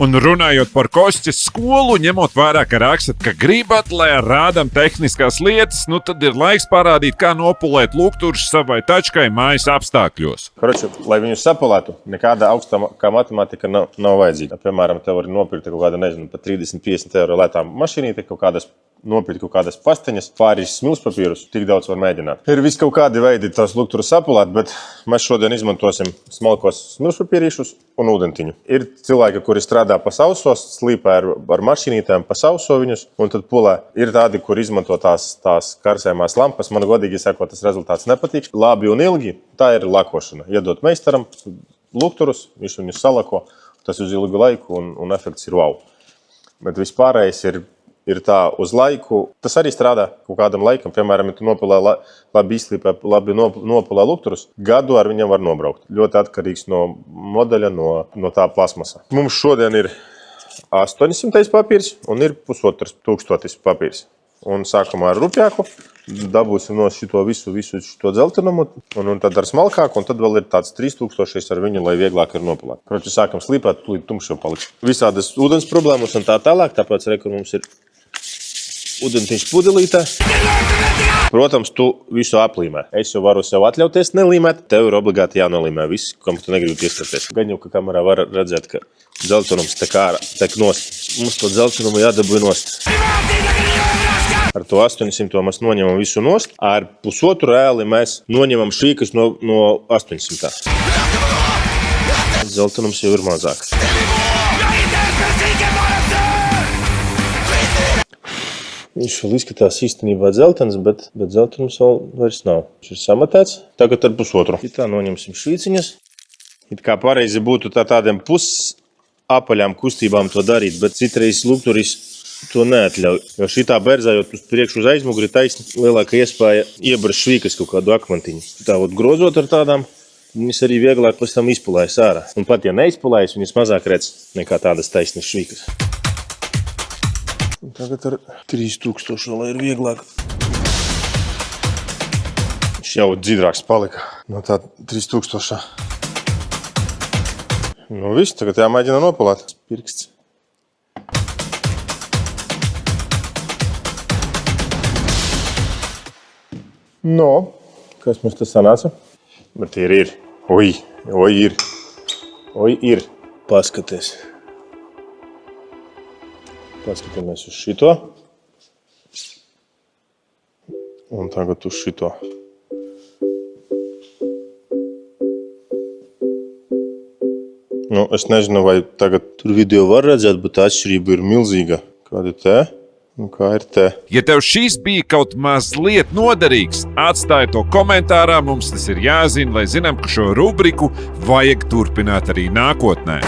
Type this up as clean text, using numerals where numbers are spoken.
Un runājot par Kostas skolu, ņemot vērā, ka rakstat, ka gribat, lai rādam tehniskās lietas, nu tad ir laiks parādīt, kā nopulēt lukturus savai tačkai mājas apstākļos. Kroči, lai viņus sapulētu, nekāda augstākā matemātika nav vajadzīga. Piemēram, tev var nopirkt kaut kādu, nezinu, par 30-50 eiro lētām mašīnīti, nopirkt kaut kādas pasteņas, pāris smilšpapīrus, tik daudz var mēģināt. Ir vis kaut kādi veidi tos lukturus sapulēt, bet mēs šodien izmantosim smalkos smilšpapīrīšus un ūdentiņu. Ir cilvēki, kuri strādā pa sausos, slīpē ar mašīnītēm, pa sauso viņus, un tad pulē. Ir tādi, kur izmanto tās karsējumās lampas. Man godīgi sakot, tas rezultāts nepatīk. Labi un ilgi, tā ir lakošana. Iedot meistaram lukturus, viņš viņus salako, tas uz ilgu laiku un efekts ir wow. Bet vispārējais ir tā uz laiku. Tas arī strādā kaut kādam laikam. Piemēram, ja tu nopulē labi izslīpē, labi nopulē lukturus, gadu ar viņam var nobraukt. Ļoti atkarīgs no modeļa, no tā plasmasa. Mums šodien ir 800 papīrs un ir 1500 papīrs. Un sākumā ar rupjāku dabūsim no šito visu šito dzeltenumu, un tad ar smalkāku, un tad vēl ir tāds 3000 ar viņu, lai vieglāk ir nopulēt. Kroči, sākam slīpēt, tūlīt tumšs jau paliks. Visādas ūdens problēmas un tā tālāk, tāpēc rekur mums ir ūdentiņš pudelītē. Protams, tu visu aplīmē. Es jau varu sev atļauties nelīmēt, tev ir obligāti jānolīmē viss, kam tu negribi pieskaties. Gan jau, ka kamerā var redzēt, ka dzeltenums tek nost. Mums to dzeltenumu jādabūj nost. Ar to 800 mēs noņemam visu nost. Ar 1,5 reāli mēs noņemam šīkas no 800. Dzeltenums jau ir mazāk. Viņš vēl izskatās īstenībā dzeltens, bet dzeltenums vēl vairs nav. Viņš ir samatēts. Tagad ar 1,5. Tā noņemsim švīciņas. It kā pareizi būtu tādiem pusapaļām kustībām to darīt, bet citreiz lukturis to neatļauj. Jo šitā berzājot uz priekšu uz aizmuguri taisni lielāka iespēja iebrast švīkas kaut kādu akmentiņu. Tā grozot ar tādām, viņas arī vieglāk pēc tam izpulējas ārā. Un pat ja neizpulējas, viņas mazāk redz nekā tādas taisnes švīkas. Tagad ar 3000, lai ir vieglāk. Viņš jau dzidrāks palika no tā 3000. Nu viss, tagad jāmēģina nopulēt. Pirksts. No, kas mums tas sanāca? Bet ir. Oi, ir. Paskaties. Paskatāmies uz šito. Un tagad uz šito. Nu, es nezinu, vai tagad tur video var redzēt, bet atšķirība ir milzīga. Kāda te? Un kā ir te? Ja tev šis bija kaut mazliet noderīgs, atstāj to komentārā, mums tas ir jāzina, lai zinām, ka šo rubriku vajag turpināt arī nākotnē.